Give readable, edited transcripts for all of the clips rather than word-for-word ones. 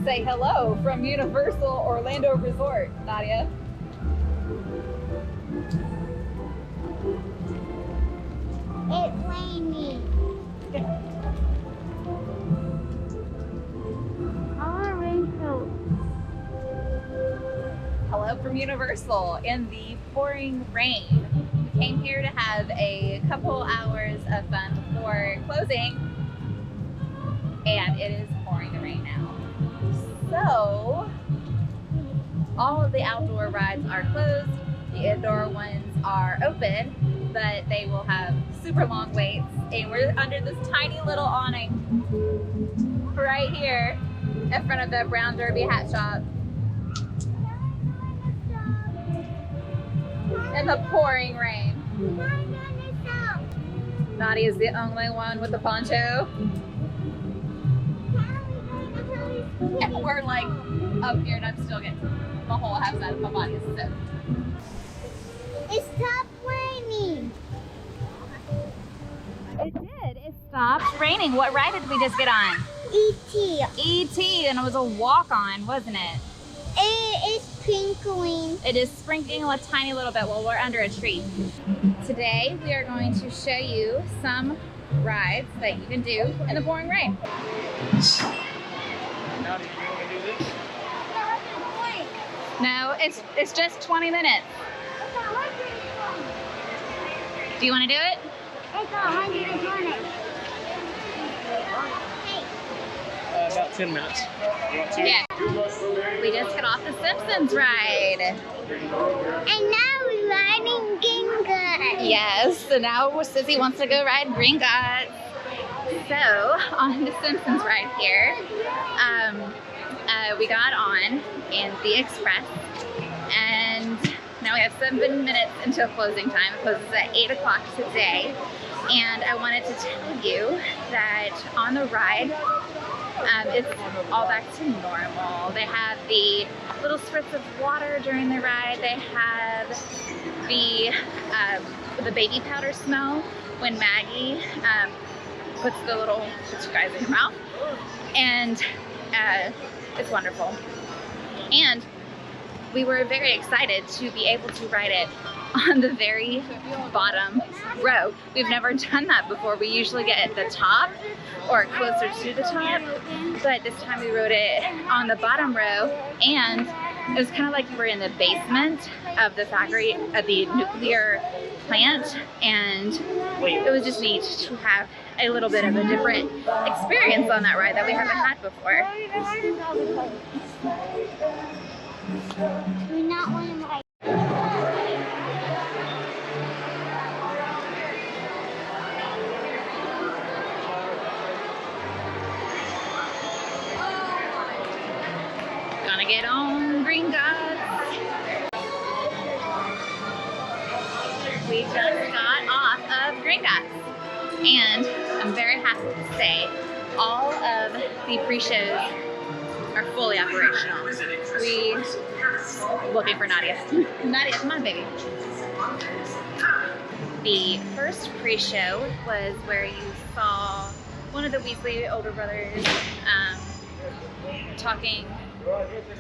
Say hello from Universal Orlando Resort, Nadia. It's raining. Hello from Universal in the pouring rain. We came here to have a couple hours of fun before closing, and it is pouring the rain now. So, all of the outdoor rides are closed. The indoor ones are open, but they will have super long waits, and we're under this tiny little awning right here in front of the Brown Derby hat shop. In the pouring rain. Nadia's the only one with the poncho. And we're like up here and I'm still getting the whole half side of my body is soaked. It stopped raining. It did. It stopped raining. What ride did we just get on? E.T. E.T. and it was a walk-on, wasn't it? It is sprinkling. It is sprinkling a tiny little bit while we're under a tree. Today we are going to show you some rides that you can do in the pouring rain. Now, do you want to do this? No, it's just 20 minutes. Do you want to do it? It's 120. About 10 minutes. You want to? Yeah. We just got off the Simpsons ride. And now we're riding Gringotts. Yes, so now Sissy wants to go ride Gringotts. So, on the Simpsons ride here, we got on in the Express, and now we have 7 minutes until closing time. It closes at 8 o'clock today, and I wanted to tell you that on the ride, it's all back to normal. They have the little spritz of water during the ride. They have the baby powder smell when Maggie puts you guys in your mouth, and it's wonderful. And we were very excited to be able to ride it on the very bottom row. We've never done that before. We usually get at the top or closer to the top, but this time we rode it on the bottom row, and it was kind of like you were in the basement of the factory, of the nuclear plant, and it was just neat to have a little bit of a different experience on that ride that we haven't had before. We not want to ride. Gonna get on Gringotts. We just got off of Gringotts, and I'm very happy to say all of the pre-shows are fully operational. We looking for Nadia. Nadia, come on, baby. The first pre-show was where you saw one of the Weasley older brothers talking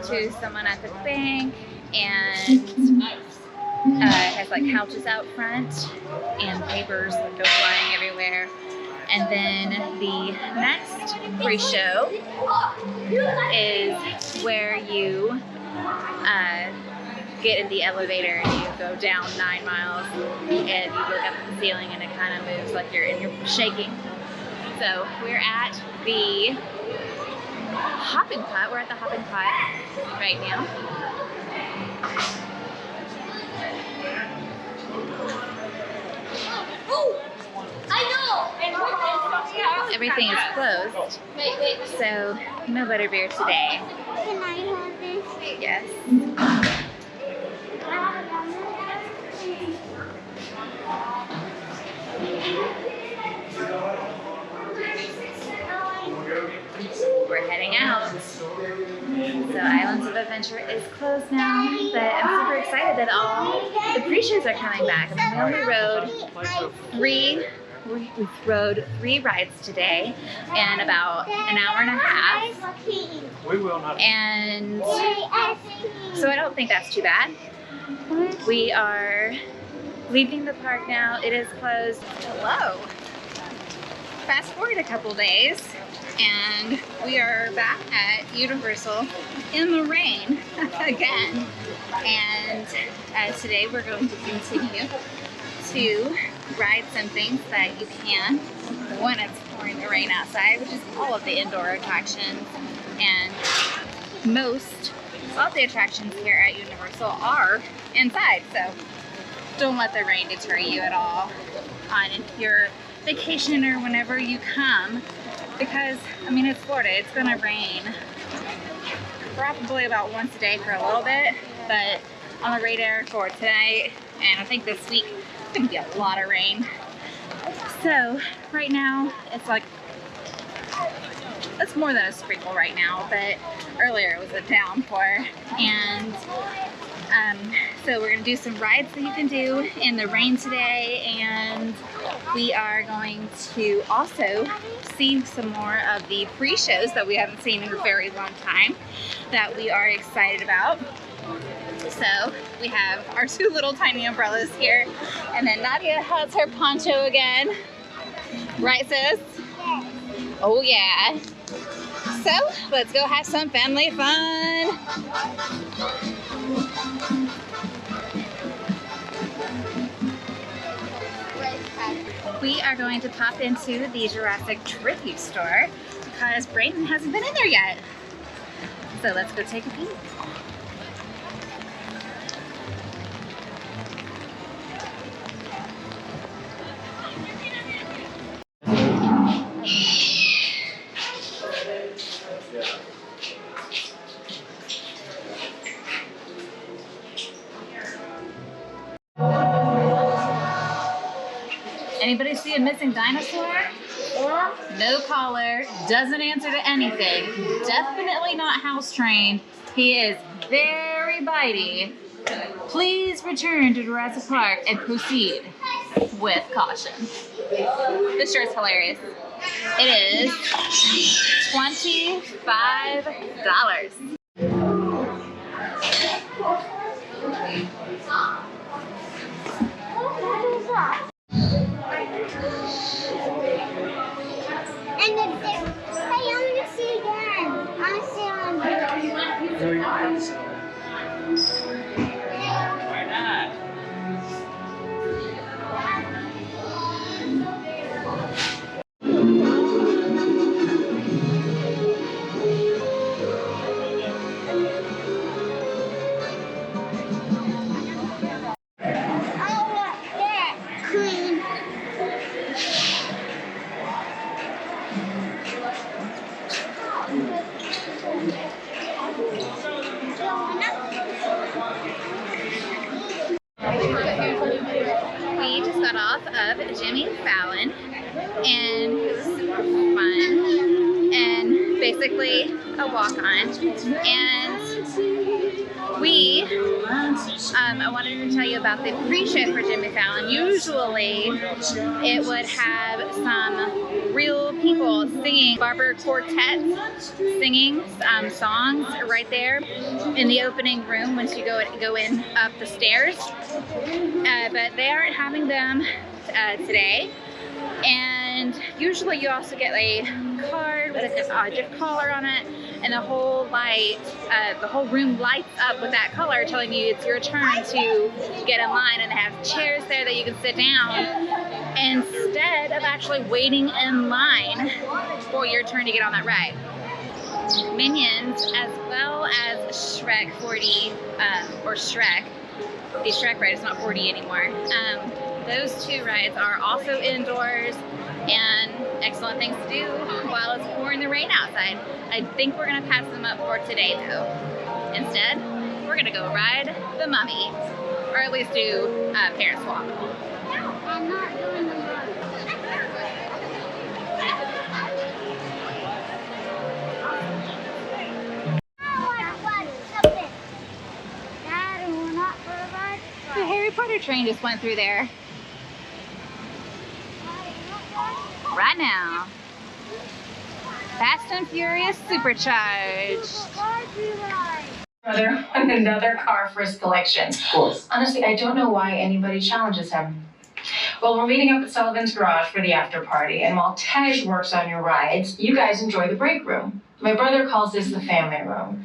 to someone at the bank, and has like couches out front and papers that go flying everywhere. And then the next pre-show is where you get in the elevator and you go down 9 miles and you look up at the ceiling and it kind of moves like you're shaking. So we're at the Hopping Pot. We're at the Hopping Pot right now. Everything is closed, so no butterbeer today. Can I hold this? Yes. We're heading out. So Islands of Adventure is closed now, but I'm super excited that all the pre-shows are coming back. I mean, we only rode 3 we rode 3 rides today in about an hour and a half. We will not. And so I don't think that's too bad. We are leaving the park now. It is closed. Hello. Fast forward a couple days and we are back at Universal in the rain again. And today we're going to continue to ride some things that you can when it's pouring the rain outside, which is all of the indoor attractions. And most of the attractions here at Universal are inside, so don't let the rain deter you at all on your vacation or whenever you come, because I mean, it's Florida, it's gonna rain probably about once a day for a little bit, but on the radar for tonight and I think this week it's gonna be a lot of rain. So right now it's like, it's more than a sprinkle right now, but earlier it was a downpour. And so we're gonna do some rides that you can do in the rain today, and we are going to also see some more of the pre-shows that we haven't seen in a very long time that we are excited about. So we have our 2 little tiny umbrellas here, and then Nadia has her poncho again. Right, sis? Oh yeah. So let's go have some family fun. We are going to pop into the Jurassic Tribute Store because Brayden hasn't been in there yet. So let's go take a peek. Anybody see a missing dinosaur? No collar, doesn't answer to anything, definitely not house trained. He is very bitey. Please return to Jurassic Park and proceed with caution. This shirt's hilarious. It is $25. And then, hey, I want to see again. I want to see on the... No, you're not. Why not? I want that queen. We just got off of Jimmy Fallon and it was super fun and basically a walk-on. And I wanted to tell you about the pre-show for Jimmy Fallon. Usually it would have some real people singing, barber quartets singing songs right there in the opening room once you go in up the stairs. But they aren't having them today. And usually you also get a card with a gift collar on it, and the whole room lights up with that color telling you it's your turn to get in line, and they have chairs there that you can sit down instead of actually waiting in line for your turn to get on that ride. Minions, as well as Shrek 4D, or Shrek, the Shrek ride is not 4D anymore. Those 2 rides are also indoors and excellent things to do while it's pouring the rain outside. I think we're gonna pass them up for today though. Instead, we're gonna go ride the Mummy, or at least do parent swap. I'm not doing the road. The Harry Potter train just went through there. right now. Fast and Furious Supercharged. Brother won another car for his collection. Of course. Honestly, I don't know why anybody challenges him. Well, we're meeting up at Sullivan's garage for the after party, and while Tej works on your rides, you guys enjoy the break room. My brother calls this the family room.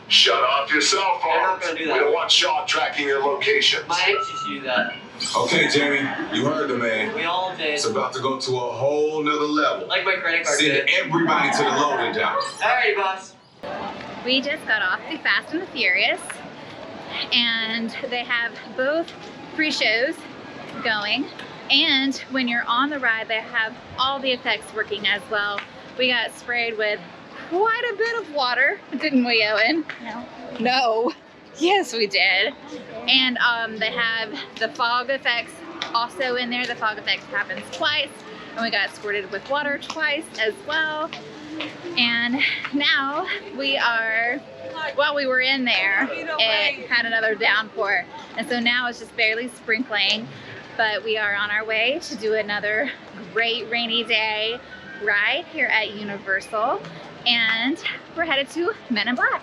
Shut off your cell phone. They're not gonna do that. We don't want Shaw tracking your locations. My ex used to do that. Okay, Jamie, you heard the man. We all did. It's about to go to a whole nother level. Like my credit card Send did. everybody to the loading dock. Alrighty, boss. We just got off the Fast and the Furious, and they have both pre-shows going, and when you're on the ride, they have all the effects working as well. We got sprayed with quite a bit of water, didn't we, Owen? No. Yes, we did. And they have the fog effects also in there. The fog effects happens twice, and we got squirted with water twice as well. And now we are, while we were in there, it had another downpour. And so now it's just barely sprinkling, but we are on our way to do another great rainy day ride here at Universal. And we're headed to Men in Black.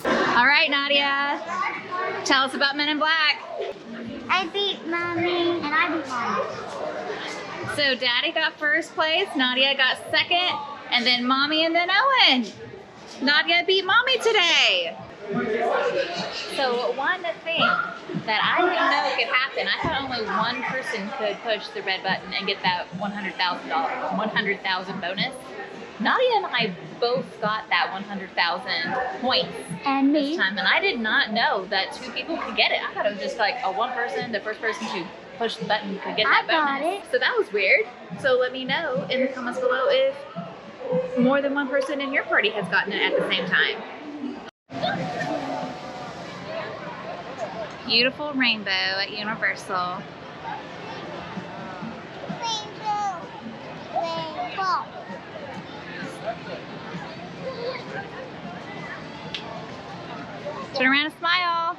All right, Nadia, tell us about Men in Black. I beat Mommy and I beat Mommy. So Daddy got first place, Nadia got second, and then Mommy and then Owen. Nadia beat Mommy today. So one thing that I didn't know could happen, I thought only one person could push the red button and get that $100,000 bonus. Nadia and I both got that 100,000 points And me. this time, and I did not know that two people could get it. I thought it was just like a one person, the first person to push the button could get that I got bonus. it. So that was weird. So let me know in the comments below if more than one person in your party has gotten it at the same time. Beautiful rainbow at Universal. Rainbow. Rainbow. Turn around and smile.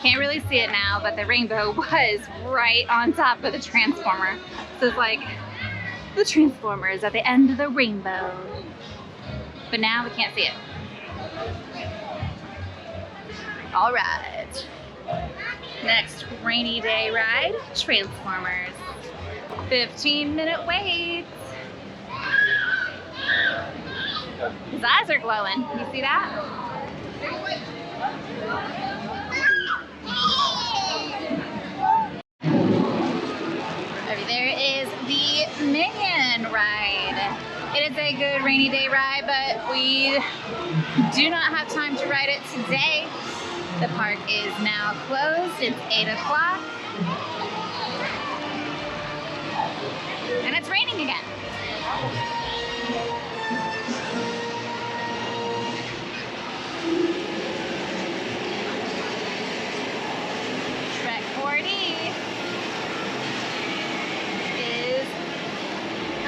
Can't really see it now, but the rainbow was right on top of the transformer. So it's like the transformer is at the end of the rainbow. But now we can't see it. All right. Next rainy day ride, Transformers. 15-minute wait. His eyes are glowing. You see that? Over there is the Minion ride. It is a good rainy day ride, but we do not have time to ride it today. The park is now closed. It's 8 o'clock. And it's raining again. Trek 4D is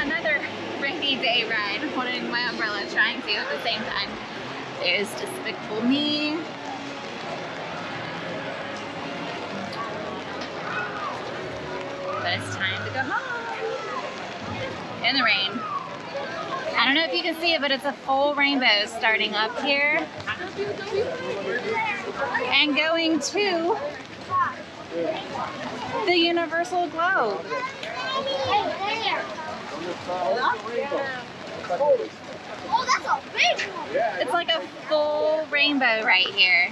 another rainy day ride. I'm holding my umbrella, trying to at the same time. There's Despicable Me. But it's time to go home. In the rain. I don't know if you can see it, but it's a full rainbow starting up here and going to the Universal Globe. Oh, that's a big one. It's like a full rainbow right here.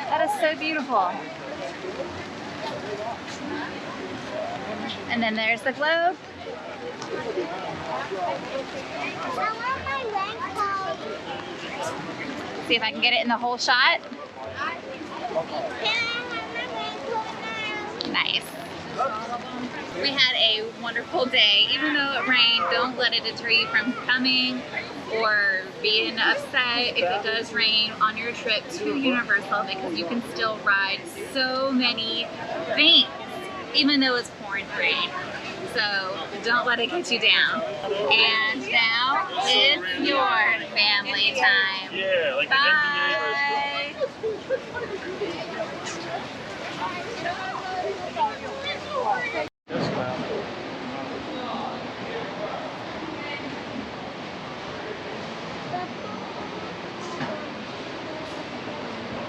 That is so beautiful. And then there's the globe. I want my raincoat. See if I can get it in the whole shot. Can I have my raincoat now? Nice. We had a wonderful day. Even though it rained, don't let it deter you from coming or being upset if it does rain on your trip to Universal, because you can still ride so many things even though it's pouring rain. So don't let it get you down. And now it's your family time. Yeah, like an Bye. That's loud.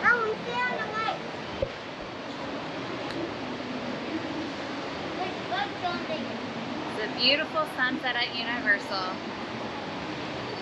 Oh, we see on the light. There's bugs on there. It's a beautiful sunset at Universal.